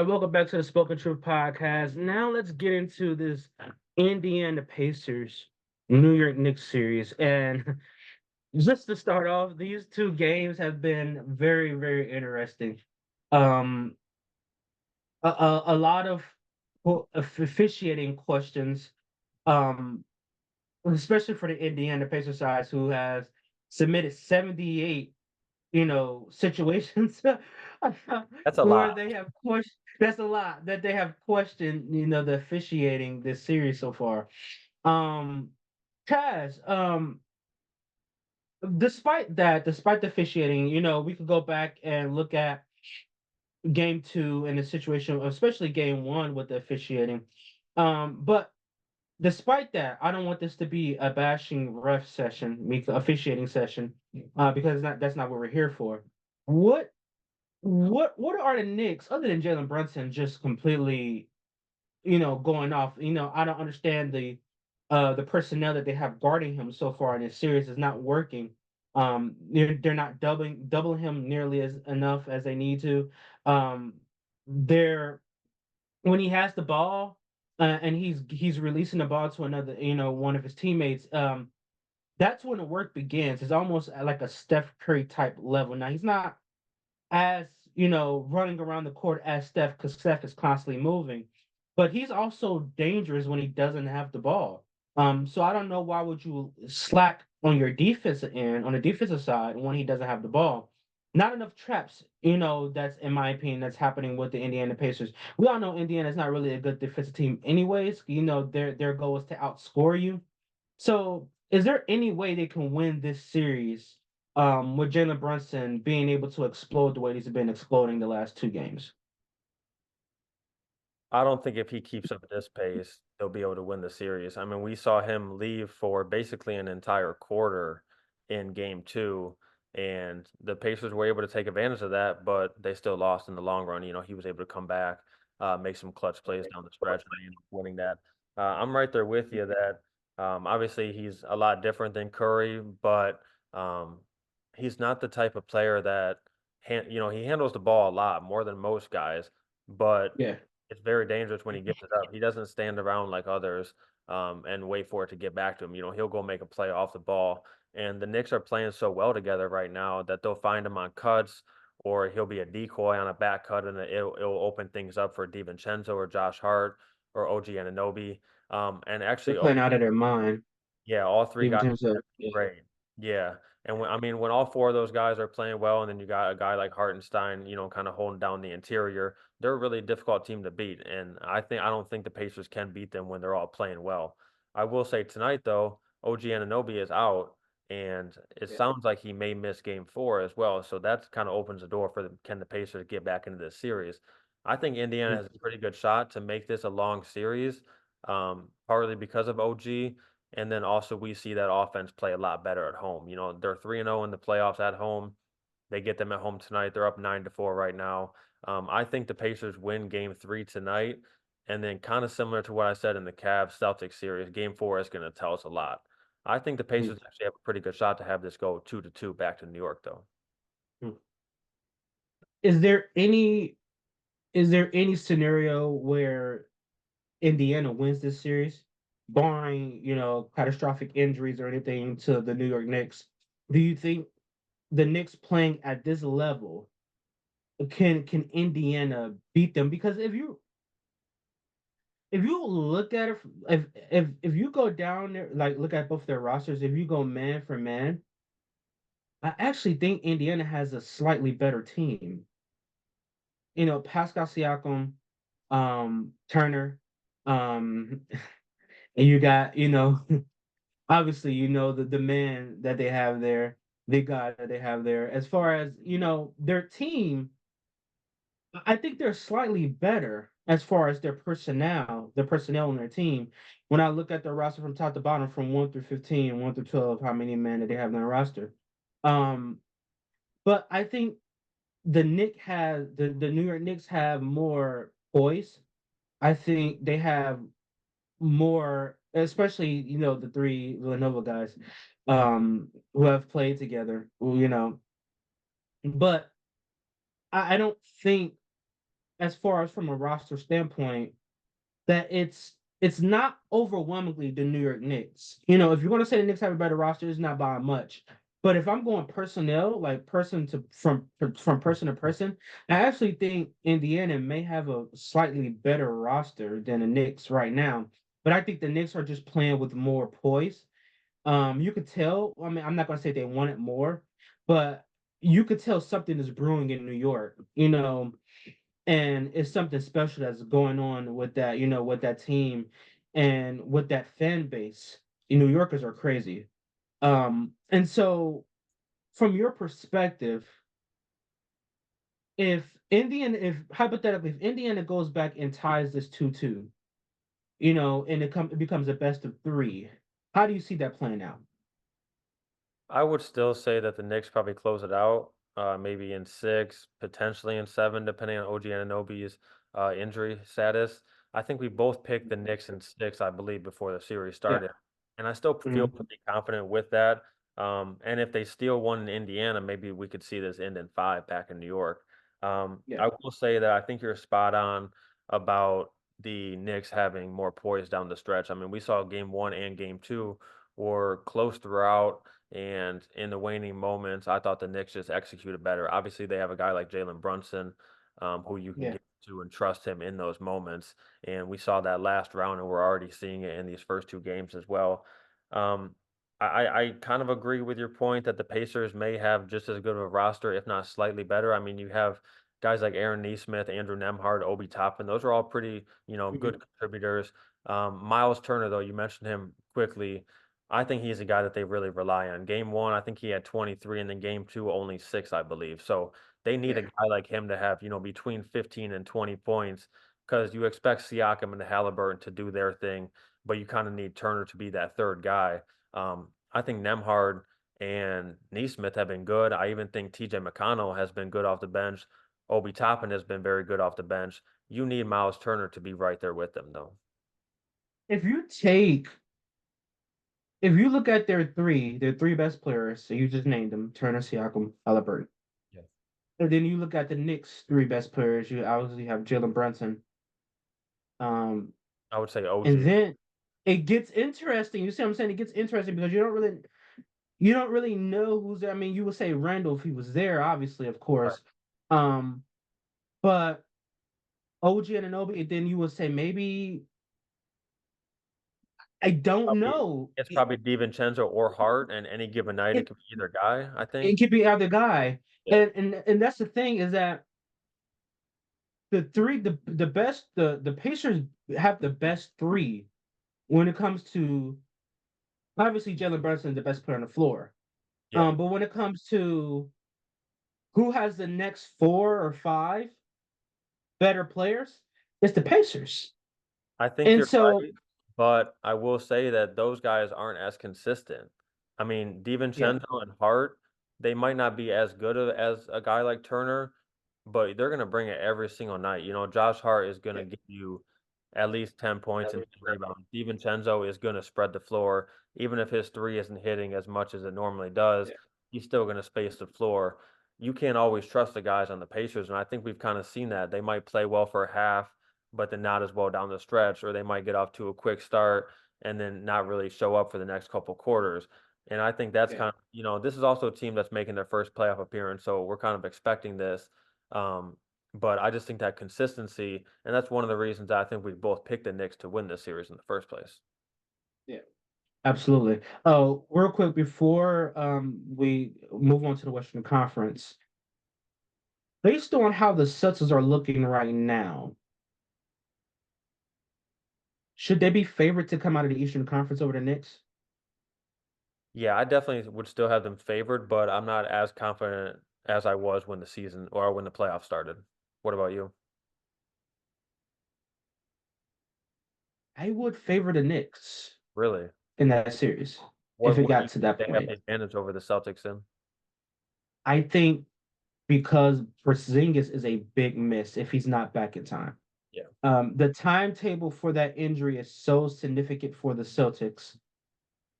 right, welcome back to the Spoken Truth podcast. Now let's get into this Indiana Pacers New York Knicks series. And just to start off, these two games have been very, very interesting. Um, a lot of officiating questions, um, especially for the Indiana Pacers side, who has submitted 78 situations That's a where lot. they have questioned. That's a lot that they have questioned, the officiating this series so far. Um, Chaz, despite the officiating, we could go back and look at game two and the situation, especially game one with the officiating. But despite that, I don't want this to be a bashing ref session, officiating session, because that's not what we're here for. What what are the Knicks other than Jalen Brunson just completely, going off? I don't understand the personnel that they have guarding him so far in this series is not working. They're not doubling him nearly as enough as they need to. They're when he has the ball, and he's releasing the ball to another, one of his teammates. That's when the work begins. It's almost like a Steph Curry type level. Now he's not as running around the court as Steph, because Steph is constantly moving, but he's also dangerous when he doesn't have the ball. So I don't know why would you slack on your defensive end, on the defensive side, when he doesn't have the ball. Not enough traps, that's in my opinion that's happening with the Indiana Pacers. We all know Indiana's not really a good defensive team anyways. Their goal is to outscore you. So, is there any way they can win this series, with Jalen Brunson being able to explode the way he's been exploding the last two games? I don't think if he keeps up this pace, they'll be able to win the series. I mean, we saw him leave for basically an entire quarter in game two, and the Pacers were able to take advantage of that, but they still lost in the long run. He was able to come back, make some clutch plays down the stretch, and they ended up winning that. I'm right there with you that obviously he's a lot different than Curry, but um, he's not the type of player that, he handles the ball a lot more than most guys, but Yeah. it's very dangerous when he gives it up. He doesn't stand around like others, and wait for it to get back to him. He'll go make a play off the ball. And the Knicks are playing so well together right now that they'll find him on cuts, or he'll be a decoy on a back cut, and it'll open things up for DiVincenzo or Josh Hart or OG Anunoby. And They're actually, playing out of their mind, yeah, all 3 even in guys terms of have been great. Yeah, and when all 4 of those guys are playing well, and then you got a guy like Hartenstein, kinda holding down the interior, they're a really difficult team to beat, and I don't think the Pacers can beat them when they're all playing well. I will say tonight, though, OG Anunoby is out, and it yeah. sounds like he may miss game 4 as well, so that kinda opens the door for the Pacers get back into this series? I think Indiana Mm. has a pretty good shot to make this a long series, partly because of OG, and then also we see that offense play a lot better at home. They're 3-0 in the playoffs at home. They get them at home tonight. They're up 9-4 right now. I think the Pacers win game 3 tonight. And then kind of similar to what I said in the Cavs Celtics series, game 4 is going to tell us a lot. I think the Mm. Pacers actually have a pretty good shot to have this go 2-2 back to New York, though. Mm. Is there any is there any scenario where Indiana wins this series, barring, catastrophic injuries or anything to the New York Knicks? Do you think the Knicks playing at this level can Indiana beat them? Because if you look at it, if you go down there, like look at both their rosters, if you go man for man, I actually think Indiana has a slightly better team. Pascal Siakam, Turner, and you got, obviously, the man that they have there, the guy that they have there. As far as their team, I think they're slightly better as far as the personnel on their team. When I look at their roster from top to bottom, from 1 through 15, 1 through 12, how many men that they have on their roster. Um, but I think the New York Knicks have more poise. I think they have more, especially the three Villanova guys, who have played together. But I don't think as far as from a roster standpoint, that it's not overwhelmingly the New York Knicks. If you're going to say the Knicks have a better roster, it's not by much. But if I'm going personnel, like person to from person to person, I actually think Indiana may have a slightly better roster than the Knicks right now. But I think the Knicks are just playing with more poise. You could tell. I mean, I'm not going to say they want it more, but you could tell something is brewing in New York. And it's something special that's going on with that, with that team and with that fan base. New Yorkers are crazy. And so from your perspective, if hypothetically, if Indiana goes back and ties this 2-2, and it becomes a best of three, how do you see that playing out? I would still say that the Knicks probably close it out, maybe in 6, potentially in 7, depending on OG Anunoby's injury status. I think we both picked the Knicks in 6, I believe, before the series Yeah. started, and I still feel Mhm. pretty confident with that. And if they steal one in Indiana, maybe we could see this end in 5 back in New York. Yeah. I will say that I think you're spot on about the Knicks having more poise down the stretch. I mean, we saw game 1 and game 2 were close throughout. And in the waning moments, I thought the Knicks just executed better. Obviously, they have a guy like Jalen Brunson, who you can Yeah. get to and trust him in those moments. And we saw that last round, and we're already seeing it in these first 2 games as well. Um, I kind of agree with your point that the Pacers may have just as good of a roster, if not slightly better. I mean, you have guys like Aaron Nesmith, Andrew Nemhard, Obi Toppin. Those are all pretty, good Mhm. contributors. Miles Turner, though, you mentioned him quickly. I think he's a guy that they really rely on. Game 1, I think he had 23, and then game 2, only 6, I believe. So they need a Yeah. guy like him to have, between 15 and 20 points because you expect Siakam and Halliburton to do their thing, but you kind of need Turner to be that third guy. I think Nemhard and Neesmith have been good. I even think TJ McConnell has been good off the bench. Obi Toppin has been very good off the bench. You need Miles Turner to be right there with them, though. If you take if you look at their three best players, so you just named them, Turner, Siakam, Halliburton. Yeah. And then you look at the Knicks' three best players. You obviously have Jalen Brunson. Um, I would say and OG. then it gets interesting. You see what I'm saying? It gets interesting because you don't really know who's there. I mean, you would say Randall if he was there, obviously, of Right. course. Um, but OG and Anobi, and then you would say maybe I don't Probably know. it's It, probably DiVincenzo or Hart, and any given night, it it, could be either guy, I think. it could be either guy. Yeah, And that's the thing is that the best the Pacers have the best three when it comes to obviously Jalen Brunson the best player on the floor. yeah. But when it comes to who has the next four or five better players, it's the Pacers. I think And you're so right, but I will say that those guys aren't as consistent. I mean, yeah, DiVincenzo and Hart, they might not be as good as a guy like Turner, but they're gonna bring it every single night. Josh Hart is yeah, gonna give you at least 10 points and 10 rebounds. DiVincenzo is gonna spread the floor. Even if his three isn't hitting as much as it normally does, yeah, he's still gonna space the floor. You can't always trust the guys on the Pacers, and I think we've kind of seen that. They might play well for a half, but then not as well down the stretch, or they might get off to a quick start and then not really show up for the next couple quarters. And I think that's yeah. kind of, this is also a team that's making their first playoff appearance, so we're kind of expecting this. Um, but I just think that consistency, and that's one of the reasons I think we both picked the Knicks to win this series in the first place. Yeah. Absolutely. Oh, real quick before we move on to the Western Conference, based on how the Celtics are looking right now, should they be favored to come out of the Eastern Conference over the Knicks? Yeah, I definitely would still have them favored, but I'm not as confident as I was when the season or when the playoffs started. What about you? I would favor the Knicks Really? in that series if What it what do got you to think that they have point. the advantage over the Celtics in? I think because Porzingis is a big miss if he's not back in time. Yeah. The timetable for that injury is so significant for the Celtics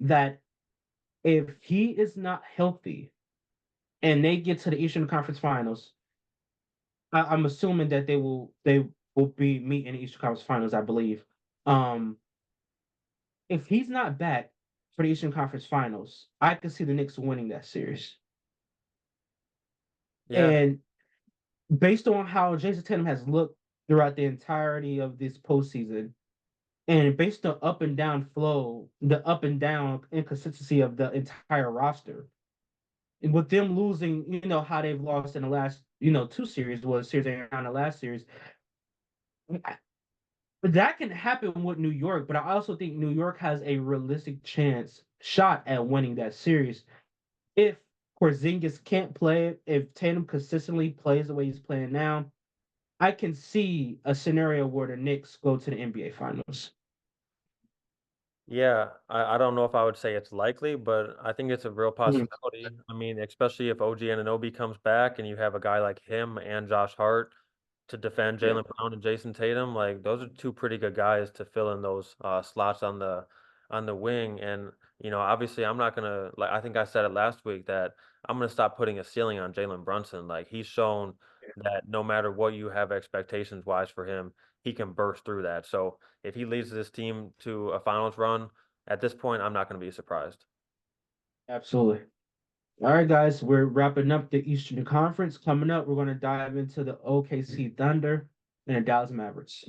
that if he is not healthy and they get to the Eastern Conference Finals, I'm assuming that they will be meeting in the Eastern Conference Finals, I believe. Um, if he's not back for the Eastern Conference Finals, I could see the Knicks winning that series. Yeah, And based on how Jason Tatum has looked throughout the entirety of this postseason, and based on up and down flow, the up and down inconsistency of the entire roster, and with them losing, how they've lost in the last, two series, was series they won the last series. That can happen with New York, but I also think New York has a realistic shot at winning that series if Porzingis can't play it. If Tatum consistently plays the way he's playing now, I can see a scenario where the Knicks go to the NBA Finals. yeah. I don't know if I would say it's likely, but I think it's a real Mhm. possibility. I mean, especially if OG Anunoby comes back and you have a guy like him and Josh Hart to defend Yeah, Jaylen Brown and Jason Tatum, like, those are 2 pretty good guys to fill in those, slots on the wing, and, obviously, I'm not gonna like, I think I said it last week that I'm gonna stop putting a ceiling on Jalen Brunson, like, he's shown that no matter what you have expectations-wise for him, he can burst through that, so if he leads this team to a finals run, at this point, I'm not gonna be surprised. absolutely. All right, guys, we're wrapping up the Eastern Conference. Coming up, we're going to dive into the OKC Thunder and the Dallas Mavericks.